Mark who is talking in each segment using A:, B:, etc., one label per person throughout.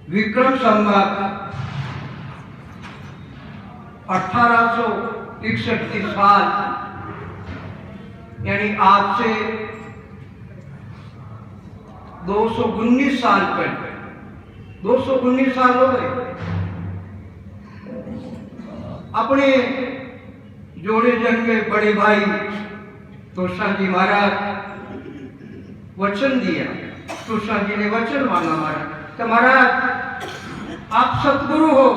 A: विक्रम संवत 1861 साल, यानी आज से 219 साल पहले, 219 साल हो गए, अपने जोड़े जन्मे बड़े भाई तुलसा जी महाराज वचन दिया। तुलसा जी ने वचन मांगा महाराज कि महाराज आप सतगुरु हो,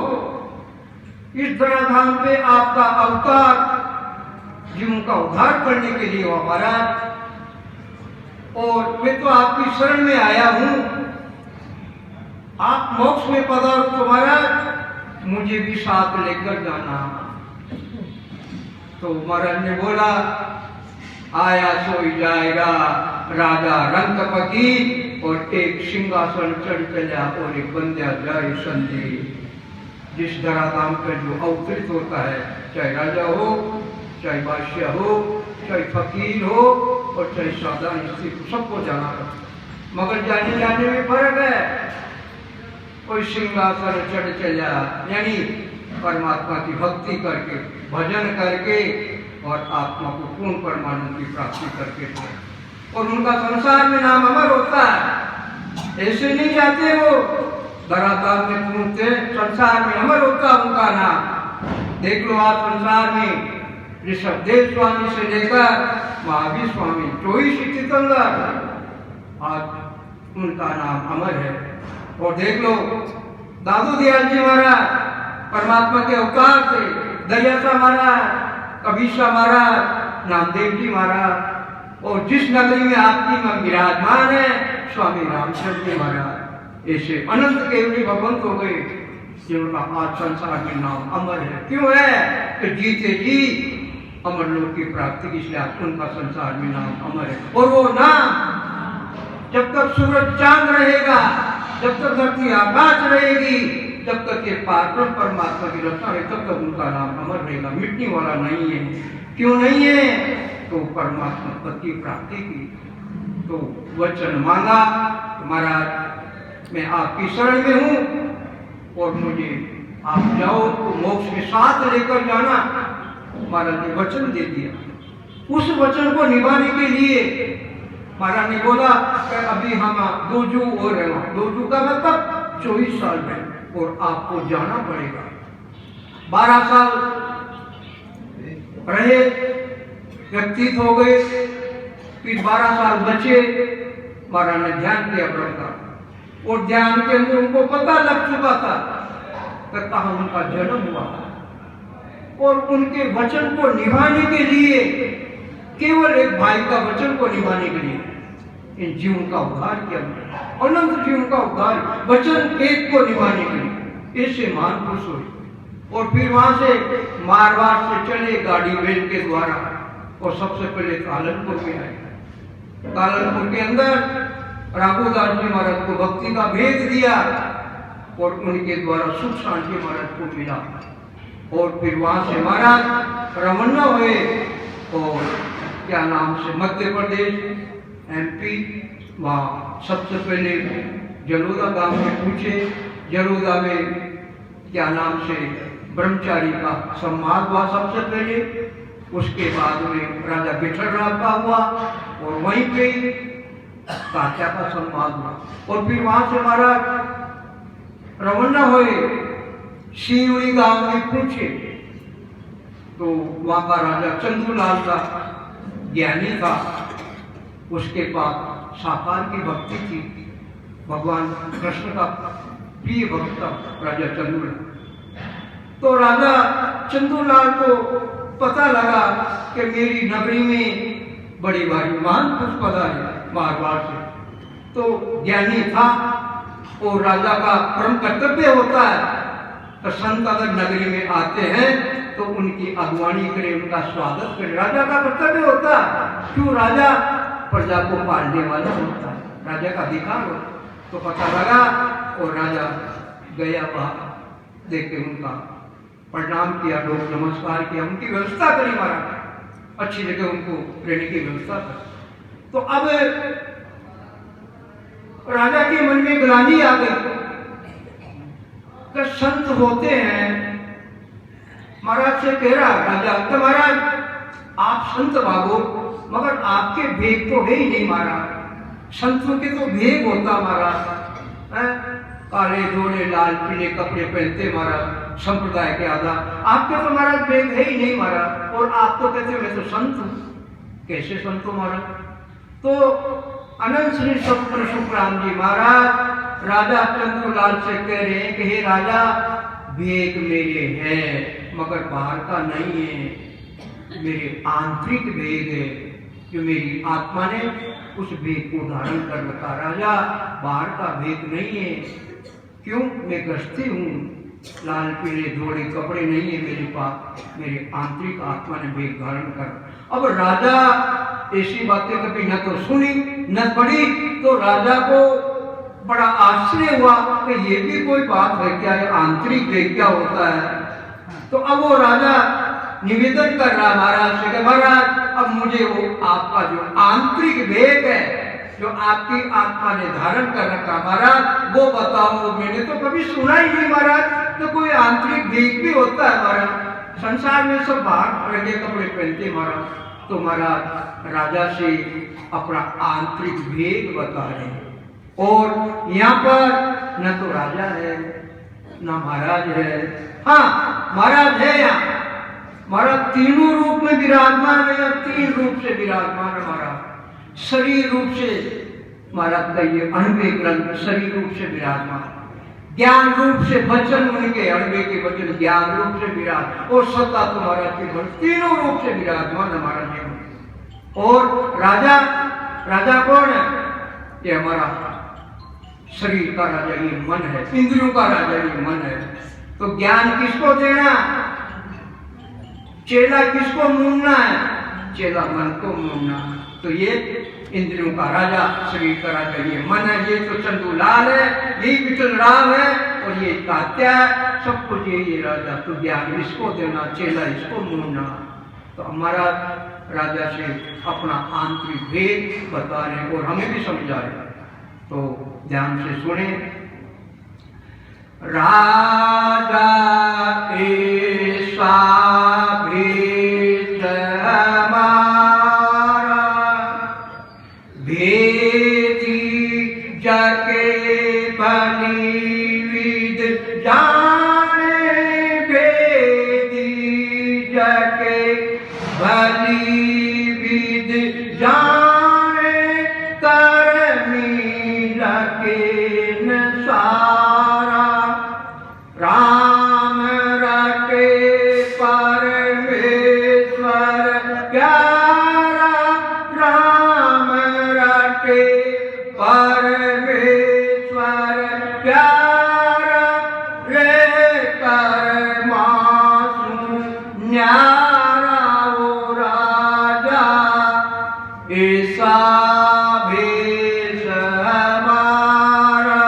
A: इस धराधाम पे आपका अवतार जीवों का उद्धार करने के लिए हुआ महाराज, और मैं तो आपकी शरण में आया हूं, आप मोक्ष में पधारो तो महाराज मुझे भी साथ लेकर जाना। तो महाराज ने बोला आया सोई जाएगा राजा रंगपति, और एक सिंहासन चढ़ चला और एक बंध्या जाए संदेश। जिस धराधाम पर जो अवतरित होता है, चाहे राजा हो, चाहे बादशाह हो, चाहे फकीर हो और चाहे साधारण स्त्री, सबको जाना है, मगर जाने में फर्क है। कोई सिंहासन चढ़ चला, यानी परमात्मा की भक्ति करके, भजन करके और आत्मा को पूर्ण परमानंद की प्राप्ति करके, और उनका संसार में नाम अमर होता है। ऐसे नहीं जाते वो धराधाम में पहुंचते, संसार में अमर होता उनका नाम। देख लो आप संसार में ऋषभदेव स्वामी से लेकर महावीर स्वामी 24 तीर्थंकर, आज उनका नाम अमर है। और देख लो दादू दयाल जी महाराज परमात्मा के अवतार थे, दयासा महाराज, कबीसा महाराज, नामदेव जी महाराज, और जिस नगरी में आपकी विराजमान है स्वामी रामचंद्र जी महाराज, ऐसे अनंत केवली भगवंत हो गए जिनका आज संसार में नाम अमर है। क्यों है कि जीते जी अमर लोक की प्राप्ति की, इसलिए उनका संसार में नाम अमर है। और वो नाम जब तक सूरज चांद रहेगा, जब तक धरती आकाश रहेगी, जब तक ये पारब्रह्म परमात्मा की रचना है, तब तक उनका नाम अमर रहेगा, मिटने वाला नहीं है। क्यों नहीं है? तो परमात्मा पद की प्राप्ति की तो वचन मांगा, महाराज मैं आपकी शरण में हूं और मुझे आप जाओ तो मोक्ष के साथ लेकर जाना। महाराज ने वचन दे दिया। उस वचन को निभाने के लिए महाराज ने बोला कि अभी हम दोजू और रहेगा, दोजू का मतलब 24 साल में, और आपको जाना पड़ेगा। 12 साल रहे, व्यतीत हो गए, फिर 12 साल बचे। महाराज ने ध्यान किया प्रभु, और ध्यान के अंदर उनको पता लग चुका था कि कहाँ उनका जन्म हुआ, और उनके वचन को निभाने के लिए, केवल एक भाई का वचन को निभाने के लिए इन जीवों का उद्धार किया, अनंत जीवों का उद्धार वचन एक को निभाने के लिए, ऐसे महान पुरुष हुए। और फिर वहां से मारवाड़ से चले गाड़ी बैल के द्वारा, और सबसे पहले कालनपुर में आए। कालनपुर के अंदर राघुदास जी महाराज को भक्ति का भेद दिया, और उनके द्वारा सुख शांति महाराज को मिला। और फिर वहां से महाराज रवाना हुए, और क्या नाम से मध्य प्रदेश MP, वहाँ सबसे पहले जलोदा गांव में पूछे। जलोदा में क्या नाम से ब्रह्मचारी का सम्मान हुआ सबसे पहले, उसके बाद में राजा बिठल राव का हुआ, और वहीं पे काचा का सम्मान हुआ। और फिर वहां से महाराज रवाना हुए, शिवड़ी गांव में पूछे, तो वहां का राजा चंद्रलाल का ज्ञानी था, उसके पास साकार की भक्ति थी, भगवान कृष्ण का प्रिय भक्त राजा चंद्रलाल। तो राजा चंद्रलाल को पता लगा कि मेरी नगरी में बड़ी भारी महान पुरुष पधारे मारवाड़ से, तो ज्ञानी था, और राजा का परम कर्तव्य होता है तो संत अगर नगरी में आते हैं तो उनकी अगवानी करे, उनका स्वागत करे, राजा का कर्तव्य होता है। क्यों? राजा प्रजा को पालने वाला होता है, राजा का अधिकार होता है। तो पता लगा, और राजा गया, वहां देखे उनका प्रणाम किया, लोग नमस्कार किया, उनकी व्यवस्था करी महाराज, अच्छी जगह उनको रहने की व्यवस्था करी। तो अब राजा के मन में ग्लानि आ गई कि संत होते हैं। महाराज से कह रहा राजा तो महाराज आप संत भागो, मगर आपके भेद तो है ही नहीं महाराज। संतों के तो भेद होता महाराज, काले धोले लाल पीले कपड़े पहनते महाराज संप्रदाय के आधार। आपके तो महाराज भेद है ही नहीं महाराज, और आप तो कहते हो मैं तो संत हूं। कैसे संत हो महाराज? तो अनंत श्री सप्र सुखराम जी महाराज राजा चंद्रलाल से कह रहे हैं कि हे राजा, भेद मेरे हैं मगर बाहर का नहीं है, मेरे आंतरिक भेद है जो मेरी आत्मा ने उस भेद को धारण कर रखा। राजा बाहर का भेद नहीं है, क्यों? मैं गृहस्थी हूँ, लाल पीले धोले कपड़े नहीं है मेरे पास, मेरे आंतरिक आत्मा ने भेद धारण कर। अब राजा ऐसी बातें कभी न तो सुनी न पढ़ी, तो राजा को बड़ा आश्चर्य हुआ कि ये भी कोई बात है क्या, ये आंतरिक भेद क्या होता है। तो अब वो राजा निवेदन कर रहा महाराज से कि महाराज अब मुझे वो आपका जो आंतरिक भेद है जो आपकी आत्मा ने धारण कर रखा महाराज वो बताओ। मैंने तो कभी सुना ही नहीं महाराज, तो कोई आंतरिक भेद भी होता है महाराज? संसार में सब बाहर रंगे कपड़े पहनते महाराज। तो महाराज राजा से अपना आंतरिक भेद बता रहे हैं। और यहाँ पर न तो राजा है न महाराज है, हाँ महाराज है यहाँ। महाराज तीनों रूप में विराजमान है, तीन रूप से विराजमान है महाराज। शरीर रूप से महाराज का ये अणुवे ग्रंथ शरीर रूप से विराजमान, ज्ञान रूप से वचन उनके अणुवे के वचन ज्ञान रूप से विराज, और सत्ता तुम्हारा के तीनों रूप से विराजमान हमारा जीवन। और राजा, राजा कौन है? ये हमारा शरीर का राजा ये मन है, इंद्रियों का राजा ये मन है। तो ज्ञान किसको देना? चेला किसको मूंढना है? चेला मन को मूंढना। तो ये इंद्रियों का राजा, शरीर का राजा ये मन है। ये तो चंदूलाल है, ये विठल राम है, और ये तात्या है, सब कुछ ये राजा। तो ज्ञान इसको देना, चेला इसको मूंढना। तो हमारा राजा से अपना आंतरिक भेद बता रहे और हमें भी समझा रहे। तो ध्यान से सुने। राजा ऐसा भेद हमारा, भेदी जाके भली विद जाने, भेदी जाके भली विद जाने, करमी रखे न सारा, राम रखे परमेश्वर प्यारा, राम रखे परमेश्वर प्यारा, रे कर मासू न्यारा, ओ राजा ऐसा भेष हमारा।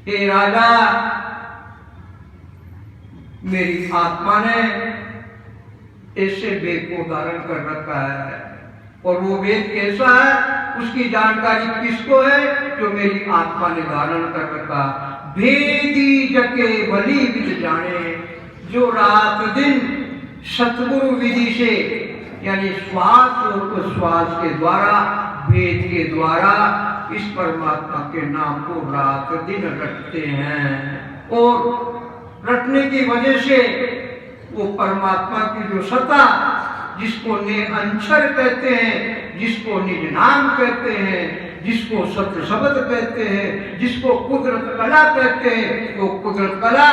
A: हे राजा, मेरी आत्मा ने ऐसे वेद को धारण कर रखा है, और वो वेद कैसा है उसकी जानकारी किसको है? जो मेरी आत्मा ने धारण कर रखा। भेदी जके भली विद जाने, जो रात दिन सतगुरु विधि से यानी श्वास और उच्छ्वास के द्वारा, वेद के द्वारा इस परमात्मा के नाम को रात दिन रटते हैं, और रटने की वजह से वो परमात्मा की जो सत्ता, जिसको ने अंशर कहते हैं, जिसको निज नाम कहते हैं, जिसको सत्य शब्द कहते हैं, जिसको कुदरत कला कहते हैं, वो कुदरत कला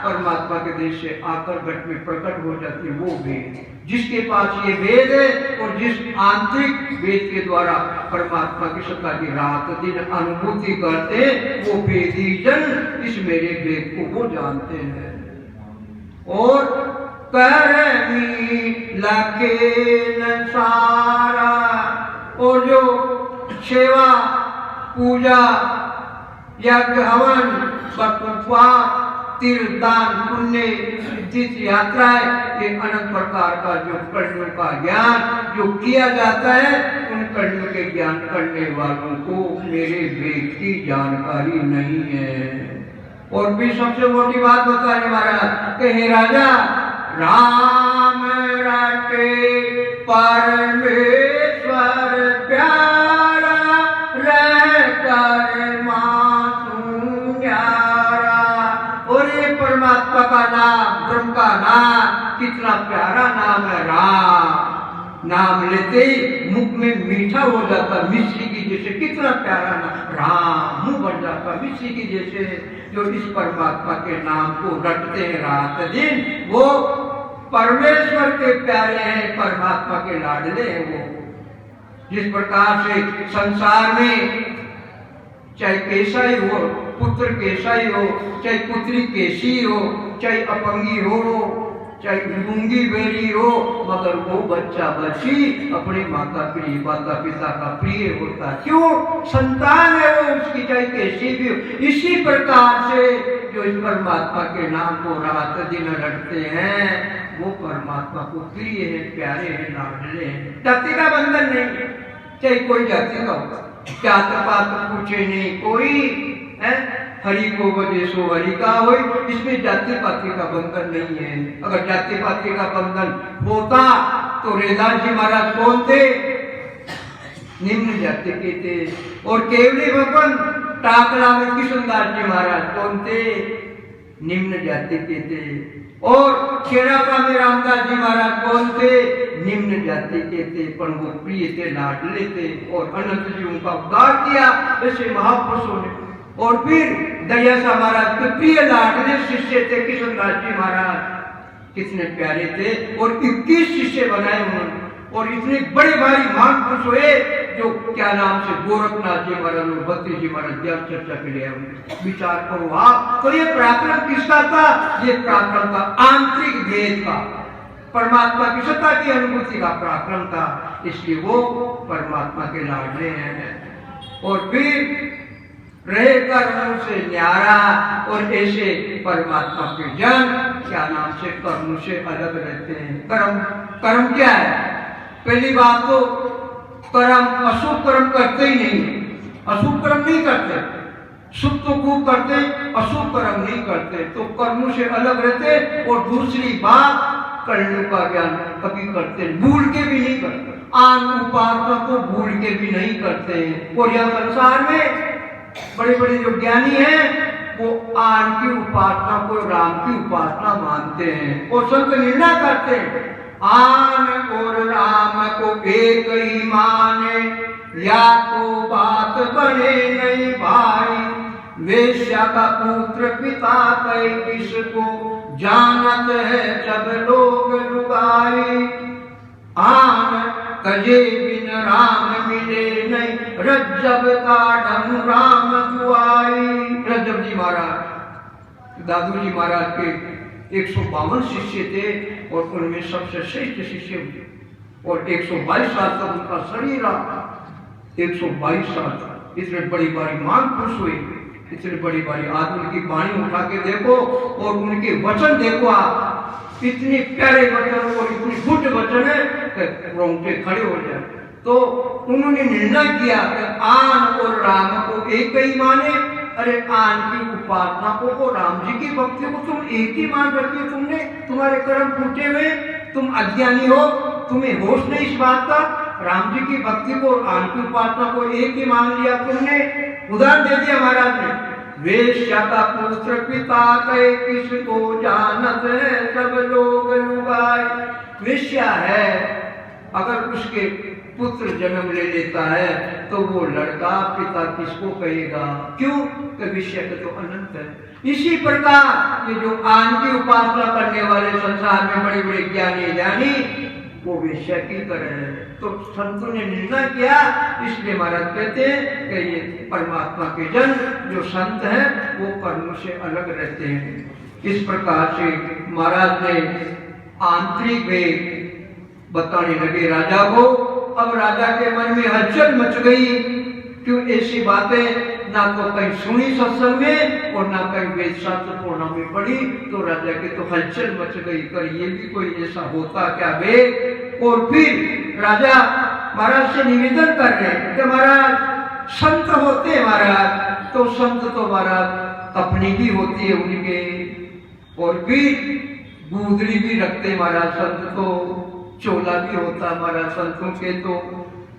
A: परमात्मा के देश से आकर घट में प्रकट हो जाती है। वो वेद जिसके पास ये वेद है, और जिस आंतरिक वेद के द्वारा परमात्मा की सत्ता की रात दिन अनुभूति करते, वो वेदी जन इस मेरे वेद को वो जानते हैं। और करमी लगे न सारा, और जो सेवा पूजा यज्ञ हवन उपवास तीर्थदान पुण्य तीर्थ यात्राएं, ये अनंत प्रकार का जो कर्णों का ज्ञान जो किया जाता है, उन कर्णों के ज्ञान करने वालों को मेरे वेद की जानकारी नहीं है। और भी सबसे मोटी बात बता रहे महाराज कि हे राजा, राम रटे परमेश्वर प्यारा, रह कर मासूम प्यारा। और ये परमात्मा का नाम, ब्रह्म का नाम कितना प्यारा नाम है राम। नाम लेते ही मुख में मीठा हो जाता, मिश्री की जैसे। कितना प्यारा नाम राम, मुंह भर जाता मिश्री की जैसे। जो इस परमात्मा के नाम को रटते हैं रात दिन, वो परमेश्वर के प्यारे हैं, परमात्मा के लाडले हैं वो। जिस प्रकार से संसार में चाहे कैसा ही हो, पुत्र कैसा ही हो, चाहे पुत्री कैसी हो, चाहे अपंगी हो, चाहे गूंगी बेरी हो, मगर वो बच्चा बच्ची अपने माता पिता का प्रिय होता। क्यों? संतान है वो उसकी, चाहे कैसी भी हो। इसी प्रकार से जो इस परमात्मा के नाम को रात दिन रटते हैं, वो परमात्मा को प्रिय है, प्यारे हैं, लाडले हैं। जाति का बंधन नहीं है, चाहे कोई जाति का होगा, जात पात पूछे नहीं कोई है। हरि को बजे सो हरि का हो, इसमें जाति पाति का बंधन नहीं है। अगर जाति पाति का बंधन होता तो रेदास जी महाराज कौन थे? निम्न जाति के थे। और केवली भगवान टाकला में किशनदास जी महाराज कौन थे? निम्न जाति के थे। और खेड़ापा में रामदास जी महाराज कौन थे? निम्न जाति के थे, पर वो प्रिय थे, लाडले थे। और अनंत जी उनका उद्धार किया ऐसे महापुरुषों ने। और फिर दयासा महाराज के प्रिय लाडले शिष्य थे किशनदास जी महाराज, कितने प्यारे थे। और 21 शिष्य बनाए उन्होंने। और इतने बड़े भारी महान पुरुष हुए जो क्या नाम से गोरखनाथ जी महाराज और भक्ति जी महाराज ज्ञान चर्चा के लिए विचार करो आप। तो ये पराक्रम किसका था? ये पराक्रम था आंतरिक भेद का, परमात्मा की सत्ता की अनुभूति का पराक्रम था। इसलिए वो परमात्मा के लाडले हैं। और फिर रहे कर्म से न्यारा। और ऐसे परमात्मा के जन क्या नाम से कर्म से अलग रहते हैं। कर्म क्या है? पहली बात तो कर्म अशुभ कर्म करते ही नहीं, अशुभ कर्म नहीं करते, शुभ तो खूब करते, अशुभ कर्म नहीं करते, तो कर्म से अलग रहते। और दूसरी बात, कर्म का ज्ञान कभी करते, भूल के भी नहीं करते, आन उपासना को भूल के भी नहीं करते। और यह संसार में बड़े बड़े जो ज्ञानी हैं वो आन की उपासना को राम की उपासना मानते हैं। और संत निर्णय करते हैं आन और राम को एक ही माने, या तो बात बने नहीं भाई। वेश्या का पुत्र पिता कई किसको, जानत है सब लोग लुगाई। आन तजे बिन राम मिले नहीं, रज्जब का ढंग राम दुआई। रज्जब जी महाराज दादू जी महाराज के 152 शिष्य थे और उनमें सबसे श्रेष्ठ शिष्य हुए। और 122 साल तक उनका शरीर रहा, 122 साल तक। इतने बड़ी बड़ी महान पुरुष हुए, इतने बड़ी बड़ी आदमी की वाणी उठा के देखो और उनके वचन देखो आप, इतने प्यारे वचन और इतनी गुड वचन है कि रोंगटे खड़े हो जाए। तो उन्होंने निर्णय किया कि आन और राम को एक ही माने। अरे आन की उपासना को और राम जी की भक्ति को तुम एक ही मान रखी हो। तुमने, तुम्हारे कर्म फूटे हुए, तुम अज्ञानी हो, तुम्हें होश नहीं इस बात का। राम जी की भक्ति को और आन की उपासना को एक ही मान लिया तुमने। उदाहरण दे दिया महाराज ने, वेश्या का पुत्र पिता कहे किसको, जानत है सब लोग लुगाई। वेश्या है, अगर उसके पुत्र जन्म ले लेता है तो वो लड़का पिता किसको कहेगा? क्यों? कि विषय तो अनंत है। इसी प्रकार ये जो आन की उपासना करने वाले संसार में बड़े बड़े ज्ञानी वो विषय की तरह है। तो संतों ने निर्णय किया, इसलिए महाराज कहते हैं कि ये परमात्मा के जन जो संत हैं वो कर्म से अलग रहते हैं। इस प्रकार से महाराज ने आंतरिक भेद बताने लगे राजा को। अब राजा के मन में हलचल मच गई। क्यों? ऐसी बातें ना तो कहीं सुनी सत्संग में और ना कहीं वेद शास्त्र पूर्णा में पढ़ी। तो राजा के तो हलचल मच गई, कर ये भी कोई ऐसा होता क्या वेद? और फिर राजा महाराज से निवेदन कर रहे हैं कि महाराज संत होते महाराज, तो संत तो महाराज कपनी भी होती है उनके, और फिर गूदड़ी भी रखते महाराज संत तो, चोला भी होता महाराज संतों के तो।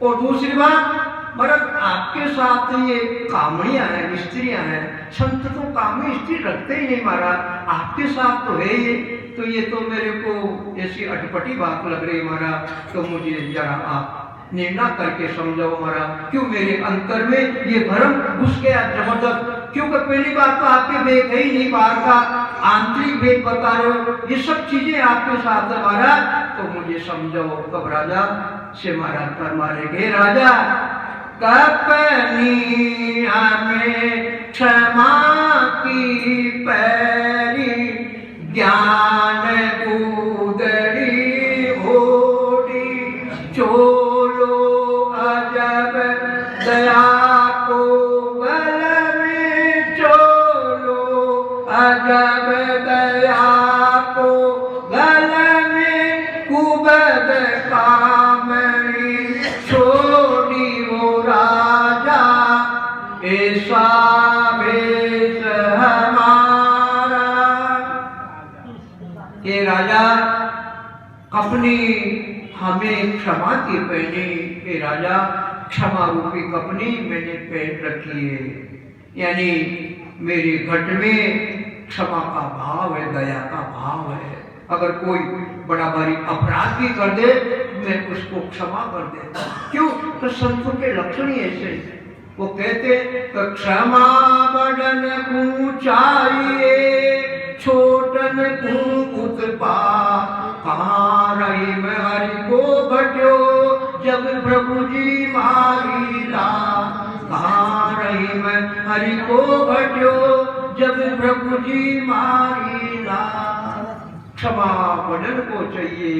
A: और दूसरी बात महाराज आपके साथ ये कामड़ियां हैं, स्त्रियां हैं, संत तो कामड़ी स्त्री रखते ही नहीं महाराज, आपके साथ तो है ये, तो ये तो मेरे को ऐसी अटपटी बात लग रही महाराज, तो मुझे जरा आप निर्णय करके समझाओ महाराज, क्यों मेरे अंतर में ये भ्रम घुस गया जबरदस्त, क्योंकि पहली बात तो आपके वेग है ही नहीं, बाहर का आंतरिक वेग बता रहे हो, ये सब चीजें आपके साथ है महाराज, तो मुझे समझाओ। तब राजा से महाराज फरमा रहे, राजा कपनी हमें क्षमा की पैरी, ज्ञान कूदड़ी ओढ़ी, चोलो अजब दया को गल में, चोलो अजब दया को गल में, कुबद कामड़ी छोड़ी वो राजा, ऐसा भेष हमारा। ये राजा कपनी हमें क्षमा की पहनी, ये राजा क्षमा रूपी कपनी मैंने पहन रखी है, यानी मेरे घट में क्षमा का भाव है, दया का भाव है। अगर कोई बड़ा भारी अपराध भी कर दे मैं उसको क्षमा कर देता। क्यों? तो संतों के लक्षण ही ऐसे, वो कहते तो क्षमा बड़न ऊंचाई, छोटन कुत पा, कहाँ रही मैं हरि को घट्यो, जब प्रभु जी मारी ला, कहाँ रही मैं हरि को घट्यो, जब प्रभु जी मारी ला। क्षमा बड़न को चाहिए,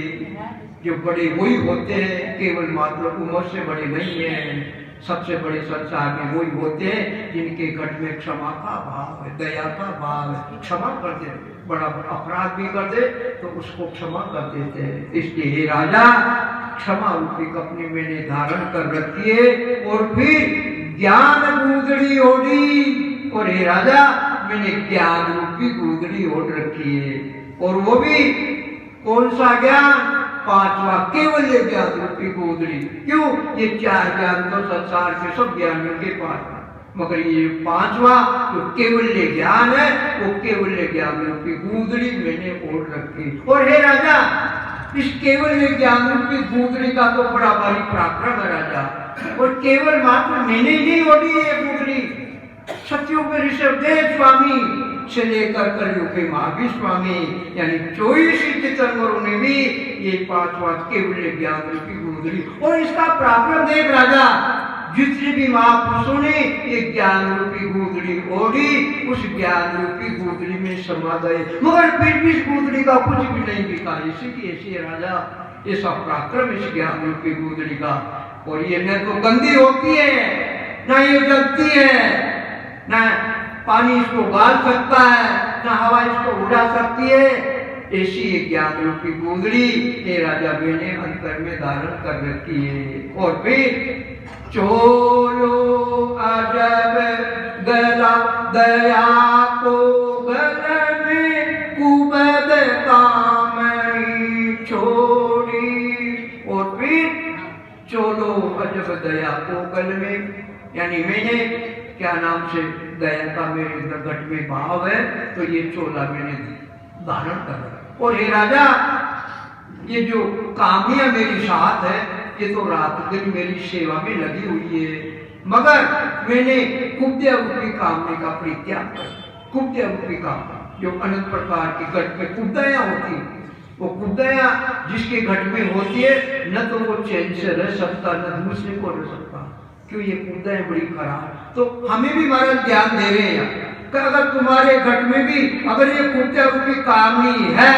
A: जो बड़े वही होते हैं, केवल मात्र उम्र से बड़े नहीं है, सबसे बड़े संसार में वही होते हैं जिनके घट में क्षमा का भाव है, दया का भाव है, क्षमा कर दे, बड़ा अपराध भी कर दे तो उसको क्षमा कर देते हैं। इसलिए हे राजा क्षमा रूपी कपनी मैंने धारण कर रखी है, और फिर ज्ञान गूदड़ी ओढ़ी, और हे राजा मैंने ज्ञान रूपी गूदड़ी ओढ़ रखी है, और वो भी कौन सा ज्ञान? पांचवा केवल्य ज्ञान रूपी गूदड़ी। क्यों? ये चार ज्ञान तो संसार के सब ज्ञानियों के पास है, मगर ये पांचवा जो केवल्य ज्ञान है, वो केवल्य ज्ञान रूपी गूदड़ी मैंने ओढ़ रखी। और हे राजा इस केवल्य ज्ञान रूपी गूदड़ी का तो बड़ा भारी पराक्रम है राजा, और केवल मात्र मैंने ही नहीं ओढ़ी है गूदड़ी, सत्युग में ऋषभदेव स्वामी से लेकर कलयुग के महावीर स्वामी यानी 24 तीर्थंकरों ने भी ये पांचवा केवल्य ज्ञान रूपी गूदड़ी, और इसका पराक्रम देख राजा, जितने भी महापुरुषों ने ये ज्ञान रूपी गूदड़ी ओढ़ी, उस ज्ञान रूपी गूदड़ी में समा गए, मगर फिर भी इस गूदड़ी का कुछ भी नहीं बिका। इसी ऐसी राजा ऐसा पराक्रम इस ज्ञान रूपी गूदड़ी का। और ये न तो गंदी होती है, न ये जलती है, न पानी इसको गाल सकता है, न हवा इसको उड़ा सकती है, ऐसी एक ज्ञान रूपी गूदड़ी ये राजा मैंने अंतर में धारण कर रखी है। और फिर चोलो अजब गला दया को गल में, कुबद कामड़ी छोड़ी, और फिर चोलो अजब दया को गल में, यानी मैंने क्या नाम से दया का मेरे घट में भाव है, तो ये चोला मैंने धारण कर। और हे राजा ये जो कामिया मेरी साथ है, ये तो रात दिन मेरी सेवा में लगी हुई है, मगर मैंने कुब्दया रूपी कामने का परित्याग कर। कुब्दया रूपी काम जो अनंत प्रकार की घट में कुब्दया होती, वो कुब्दया जिसके घट में होती है, न तो वो चैन से रह सकता, न दूसरे को रह सकता। क्यों? ये कुब्दया बड़ी खराब। तो हमें भी महाराज ज्ञान दे रहे हैं कि अगर तुम्हारे घट में भी अगर ये कुब्दया रूपी कामनी है,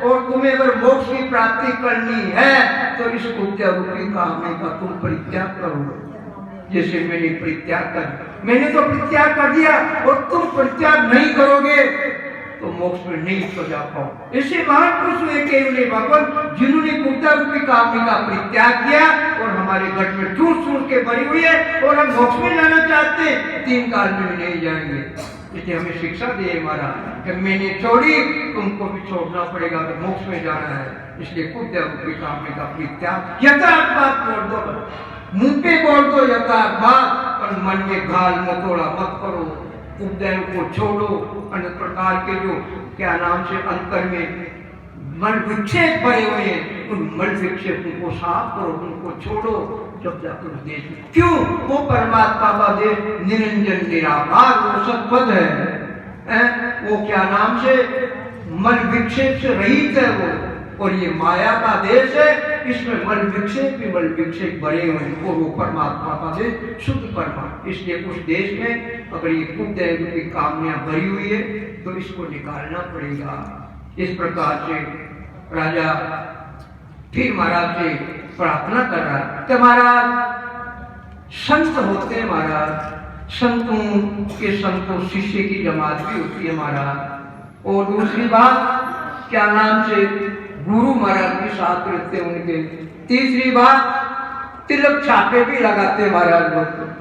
A: और तुम्हें अगर मोक्ष की प्राप्ति करनी है, तो इस कुब्दया रूपी कामनी का तुम परित्याग करो, जैसे मैंने परित्याग कर। मैंने तो परित्याग कर दिया, और तुम परित्याग नहीं करोगे तो मोक्ष में नहीं तो जा पाओ। ऐसे महापुरुष हुए केवल भगवान, जिन्होंने कुब्दया रूपी कामनी का परित्याग किया, और हमारे घट में ठूस ठूस के भरी हुई है, और हम मोक्ष में जाना चाहते हैं, 3 काल में नहीं जाएंगे। इसलिए हमें शिक्षा दी है महाराज कि मैंने छोड़ी तुमको भी छोड़ना पड़ेगा, तो मोक्ष में जाना है। इसलिए कुछ रूपी कामने का अपनी त्याग यथार्थ बात बोल दो, मुंह पे बोल दो यथार्थ बात, पर मन में गाल मतोड़ा मत करो। उपदेव को छोड़ो, अन्य प्रकार के जो क्या नाम से अंतर में मन विक्षेप भरे हुए हैं, उन मन विक्षेपों को साफ करो, उनको छोड़ो, जब जाकर उस देश में क्यों वो परमात्मा का देश निरंजन निराकार वो सत्पद है, वो क्या नाम से मन विक्षेप से रहित है वो, और ये माया का देश है, इसमें मन विक्षेप बड़े हुए हैं, और वो परमात्मा का देश शुद्ध परमात्मा। इसलिए उस देश में अगर ये कुदैव की कामना भरी हुई है तो इसको निकालना पड़ेगा। इस प्रकार से राजा फिर महाराज से प्रार्थना कर रहा है कि महाराज संत होते हैं, महाराज संतों शिष्य की जमात भी होती है महाराज, और दूसरी बात क्या नाम से गुरु महाराज के साथ रहते उनके, तीसरी बात तिलक छापे भी लगाते महाराज, लोग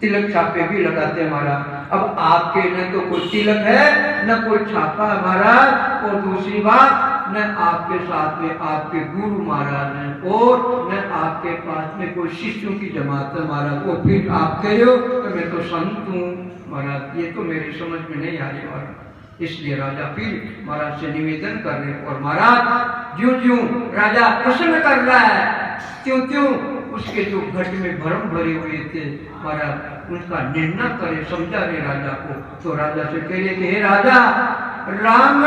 A: तिलक छापे भी लगाते महाराज। अब आपके न तो कोई तिलक है न कोई छापा है महाराज, और दूसरी बात न आपके साथ में आपके गुरु महाराज हैं, और न आपके पास में कोई शिष्यों की जमात है महाराज, और फिर आप कह रहे हो कि मैं तो संत हूँ महाराज, ये तो मेरी समझ में नहीं आ रही महाराज। इसलिए राजा फिर महाराज से निवेदन कर रहे, और महाराज ज्यों ज्यों राजा प्रश्न कर रहा है त्यों त्यों उसके जो घट में भ्रम भरे हुए थे महाराज उनका निर्णय करे, समझा रहे राजा को। तो राजा से कह रहे कि हे राजा, राम